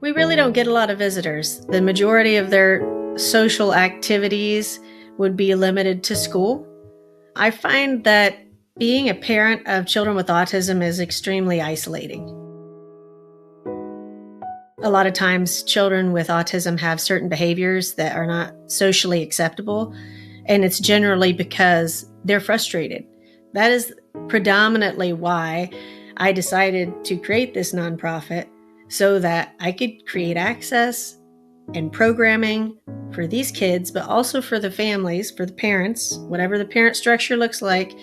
We really don't get a lot of visitors. The majority of their social activities would be limited to school. I find that being a parent of children with autism is extremely isolating. A lot of times, children with autism have certain behaviors that are not socially acceptable, and it's generally because they're frustrated. That is predominantly why I decided to create this nonprofit, so that I could create access and programming for these kids, but also for the families, for the parents, whatever the parent structure looks like,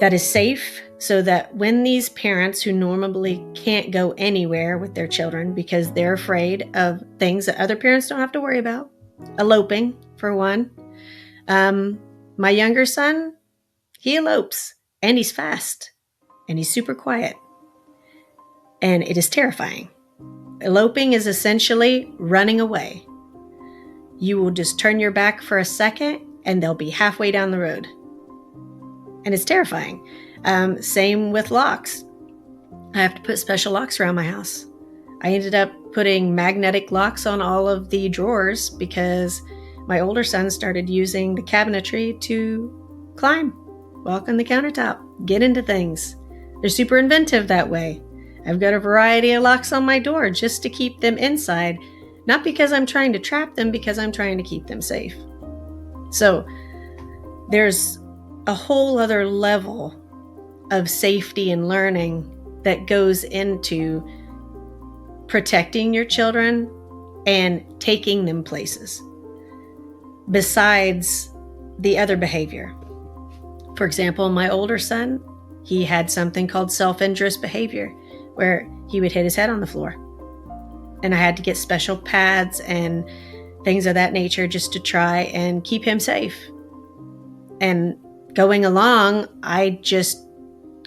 that is safe, so that when these parents who normally can't go anywhere with their children because they're afraid of things that other parents don't have to worry about, eloping for one. My younger son, he elopes, and he's fast, and he's super quiet, and it is terrifying. Eloping is essentially running away. You will just turn your back for a second and they'll be halfway down the road. And it's terrifying. Same with locks. I have to put special locks around my house. I ended up putting magnetic locks on all of the drawers because my older son started using the cabinetry to climb, walk on the countertop, get into things. They're super inventive that way. I've got a variety of locks on my door just to keep them inside, not because I'm trying to trap them, because I'm trying to keep them safe. So there's a whole other level of safety and learning that goes into protecting your children and taking them places, besides the other behavior. For example, my older son, he had something called self-injurious behavior, where he would hit his head on the floor. And I had to get special pads and things of that nature just to try and keep him safe. And going along, I just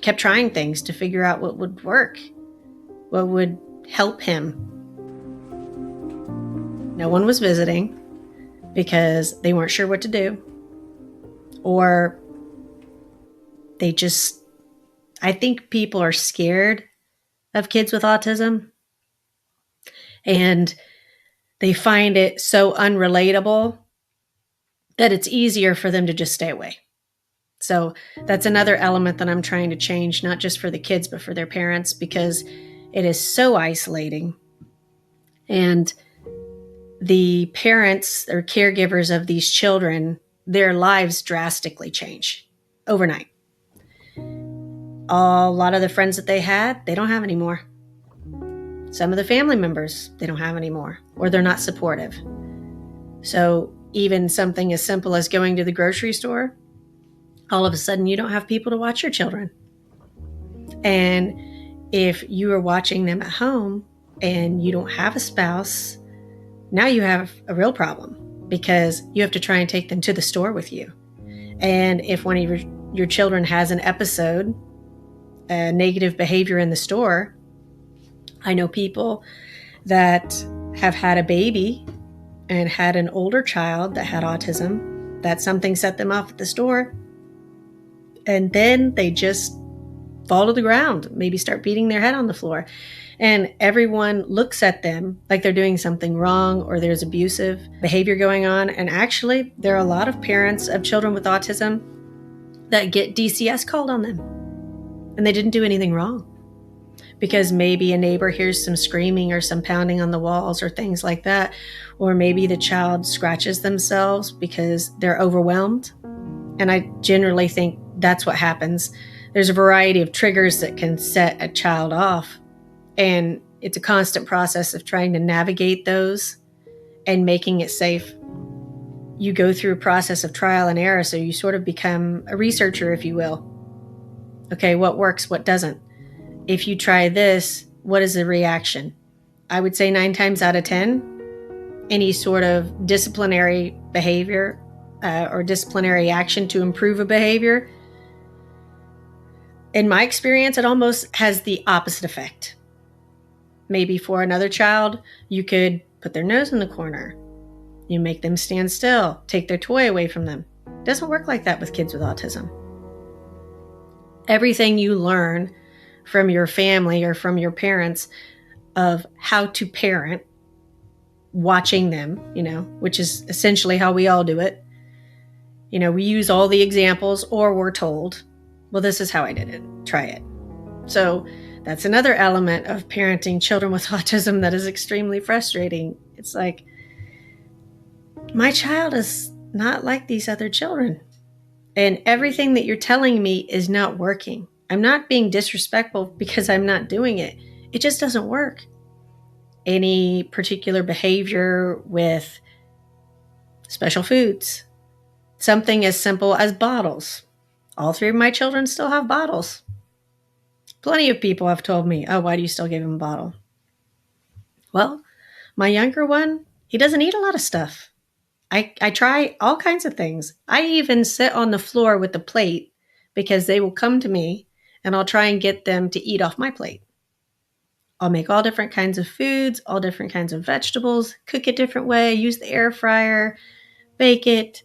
kept trying things to figure out what would work, what would help him. No one was visiting because they weren't sure what to do, or they just, I think people are scared of kids with autism, and they find it so unrelatable that it's easier for them to just stay away. So that's another element that I'm trying to change, not just for the kids, but for their parents, because it is so isolating. And the parents or caregivers of these children, their lives drastically change overnight. A lot of the friends that they had, they don't have anymore. Some of the family members, they don't have anymore, or they're not supportive. So even something as simple as going to the grocery store, all of a sudden you don't have people to watch your children. And if you are watching them at home and you don't have a spouse, now you have a real problem, because you have to try and take them to the store with you. And if one of your children has an episode, a negative behavior in the store, I know people that have had a baby and had an older child that had autism, that something set them off at the store, and then they just fall to the ground, maybe start beating their head on the floor. And everyone looks at them like they're doing something wrong, or there's abusive behavior going on. And actually, there are a lot of parents of children with autism that get DCS called on them, and they didn't do anything wrong, because maybe a neighbor hears some screaming or some pounding on the walls or things like that. Or maybe the child scratches themselves because they're overwhelmed. And I generally think that's what happens. There's a variety of triggers that can set a child off. And it's a constant process of trying to navigate those and making it safe. You go through a process of trial and error, so you sort of become a researcher, if you will. Okay, what works, what doesn't? If you try this, what is the reaction? I would say 9 times out of 10, any sort of disciplinary behavior or disciplinary action to improve a behavior, in my experience, it almost has the opposite effect. Maybe for another child, you could put their nose in the corner. You make them stand still, take their toy away from them. It doesn't work like that with kids with autism. Everything you learn from your family or from your parents of how to parent, watching them, which is essentially how we all do it. We use all the examples, or we're told, well, this is how I did it. Try it. So that's another element of parenting children with autism that is extremely frustrating. It's like, my child is not like these other children. And everything that you're telling me is not working. I'm not being disrespectful because I'm not doing it. It just doesn't work. Any particular behavior with special foods, something as simple as bottles. All three of my children still have bottles. Plenty of people have told me, oh, why do you still give him a bottle? Well, my younger one, he doesn't eat a lot of stuff. I try all kinds of things. I even sit on the floor with the plate because they will come to me and I'll try and get them to eat off my plate. I'll make all different kinds of foods, all different kinds of vegetables, cook it a different way, use the air fryer, bake it.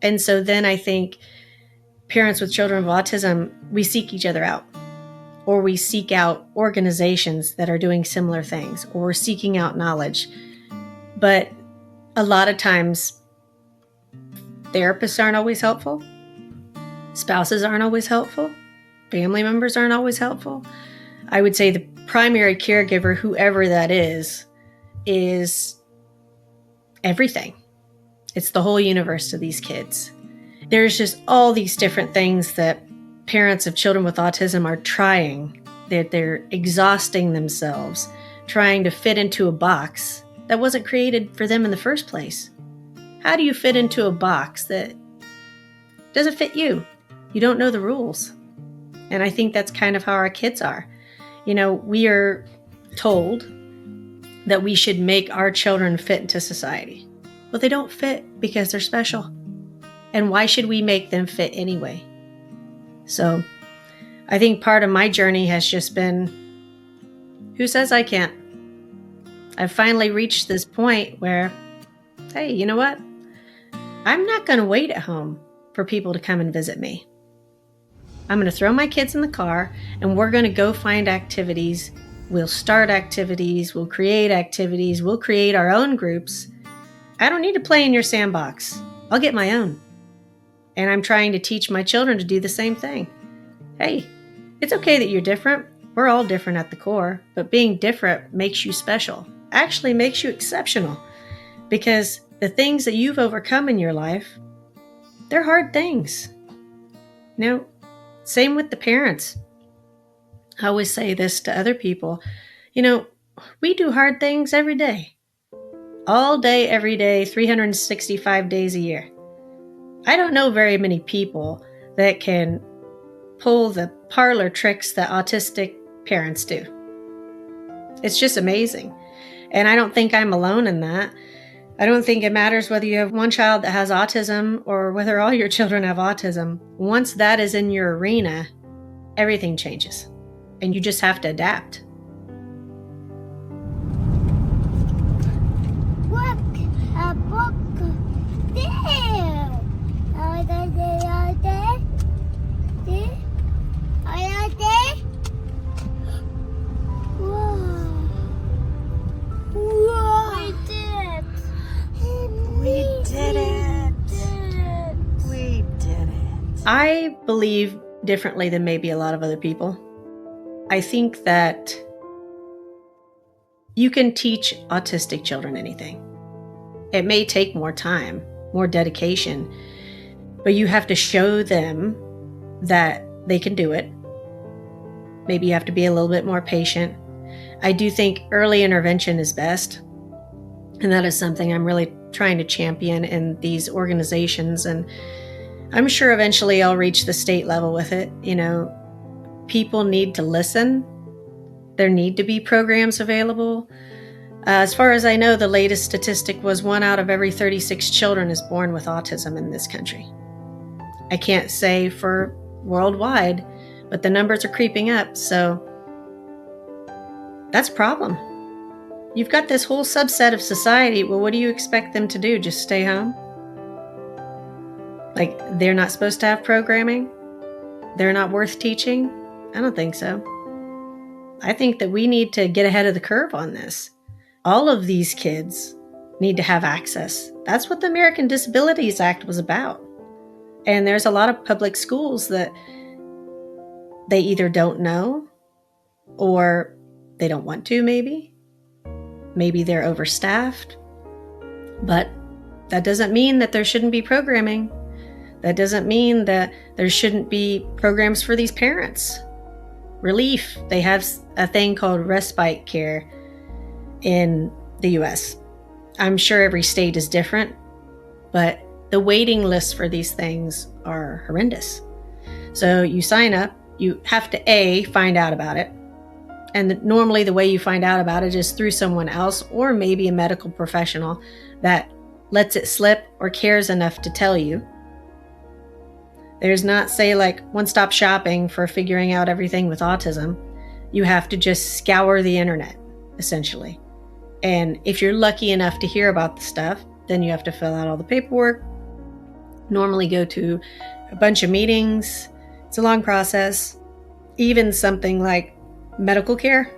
And so then I think parents with children with autism, we seek each other out, or we seek out organizations that are doing similar things, or we're seeking out knowledge. But a lot of times, therapists aren't always helpful. Spouses aren't always helpful. Family members aren't always helpful. I would say the primary caregiver, whoever that is everything. It's the whole universe to these kids. There's just all these different things that parents of children with autism are trying. They're exhausting themselves, trying to fit into a box that wasn't created for them in the first place. How do you fit into a box that doesn't fit you? You don't know the rules. And I think that's kind of how our kids are. We are told that we should make our children fit into society. Well, they don't fit because they're special. And why should we make them fit anyway? So I think part of my journey has just been, who says I can't? I've finally reached this point where, hey, you know what? I'm not going to wait at home for people to come and visit me. I'm going to throw my kids in the car and we're going to go find activities. We'll start activities. We'll create activities. We'll create our own groups. I don't need to play in your sandbox. I'll get my own. And I'm trying to teach my children to do the same thing. Hey, it's okay that you're different. We're all different at the core, but being different makes you special. Actually makes you exceptional, because the things that you've overcome in your life, they're hard things. Same with the parents. I always say this to other people. We do hard things every day. All day, every day, 365 days a year. I don't know very many people that can pull the parlor tricks that autistic parents do. It's just amazing. And I don't think I'm alone in that. I don't think it matters whether you have one child that has autism or whether all your children have autism. Once that is in your arena, everything changes. And you just have to adapt. Look, a book there. Are they there? There? Are they there? Whoa. Whoa. We did it. We did it. We did it. I believe differently than maybe a lot of other people. I think that you can teach autistic children anything. It may take more time, more dedication, but you have to show them that they can do it. Maybe you have to be a little bit more patient. I do think early intervention is best. And that is something I'm really trying to champion in these organizations. And I'm sure eventually I'll reach the state level with it. People need to listen. There need to be programs available. As far as I know, the latest statistic was 1 out of every 36 children is born with autism in this country. I can't say for worldwide, but the numbers are creeping up. So that's a problem. You've got this whole subset of society. Well, what do you expect them to do? Just stay home? Like, they're not supposed to have programming? They're not worth teaching? I don't think so. I think that we need to get ahead of the curve on this. All of these kids need to have access. That's what the American Disabilities Act was about. And there's a lot of public schools that they either don't know or they don't want to, maybe. Maybe they're overstaffed. But that doesn't mean that there shouldn't be programming. That doesn't mean that there shouldn't be programs for these parents. Relief. They have a thing called respite care in the US. I'm sure every state is different, but the waiting lists for these things are horrendous. So you sign up, you have to find out about it. And normally the way you find out about it is through someone else or maybe a medical professional that lets it slip or cares enough to tell you. There's not, say, like one-stop shopping for figuring out everything with autism. You have to just scour the internet, essentially. And if you're lucky enough to hear about the stuff, then you have to fill out all the paperwork, normally go to a bunch of meetings. It's a long process. Even something like medical care.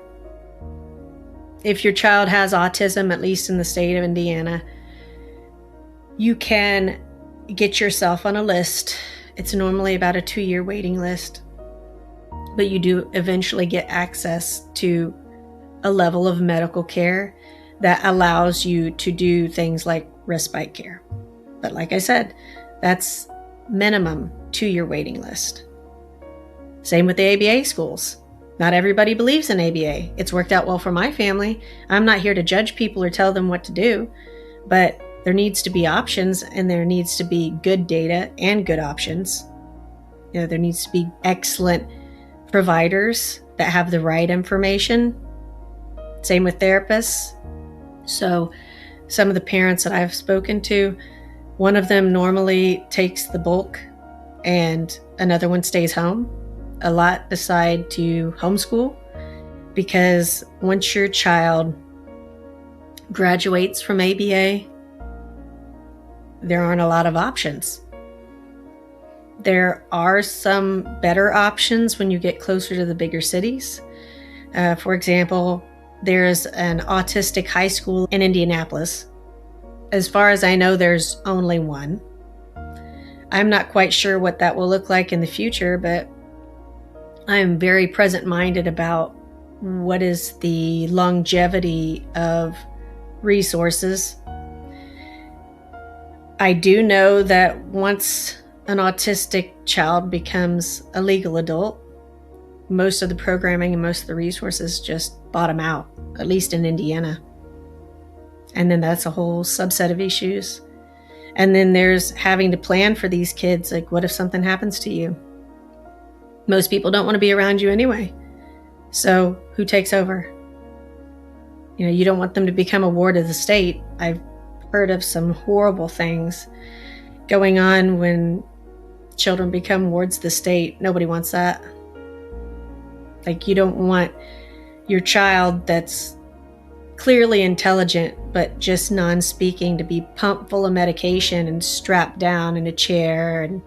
If your child has autism, at least in the state of Indiana, you can get yourself on a list. It's normally about a 2-year waiting list, but you do eventually get access to a level of medical care that allows you to do things like respite care. But like I said, that's minimum 2-year waiting list. Same with the ABA schools. Not everybody believes in ABA. It's worked out well for my family. I'm not here to judge people or tell them what to do, but there needs to be options, and there needs to be good data and good options. There needs to be excellent providers that have the right information. Same with therapists. So some of the parents that I've spoken to, one of them normally takes the bulk and another one stays home. A lot decide to homeschool because once your child graduates from ABA, there aren't a lot of options. There are some better options when you get closer to the bigger cities. For example, there's an autistic high school in Indianapolis. As far as I know, there's only one. I'm not quite sure what that will look like in the future, but I'm very present-minded about what is the longevity of resources. I do know that once an autistic child becomes a legal adult, most of the programming and most of the resources just bottom out, at least in Indiana. And then that's a whole subset of issues. And then there's having to plan for these kids. Like, what if something happens to you? Most people don't want to be around you anyway. So who takes over? You don't want them to become a ward of the state. I've heard of some horrible things going on when children become wards of the state. Nobody wants that. Like, you don't want your child that's clearly intelligent but just non-speaking to be pumped full of medication and strapped down in a chair. And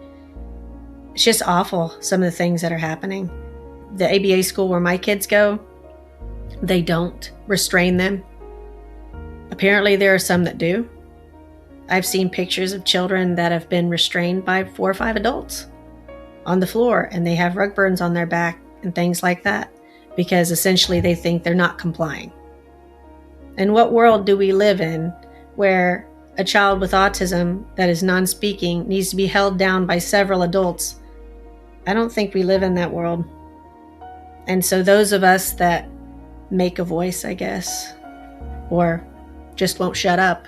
it's just awful, some of the things that are happening. The ABA school where my kids go, they don't restrain them. Apparently there are some that do. I've seen pictures of children that have been restrained by 4 or 5 adults on the floor, and they have rug burns on their back and things like that because essentially they think they're not complying. And what world do we live in where a child with autism that is non-speaking needs to be held down by several adults? I don't think we live in that world. And so those of us that make a voice, I guess, or just won't shut up,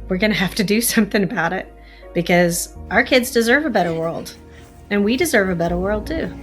we're going to have to do something about it because our kids deserve a better world, and we deserve a better world too.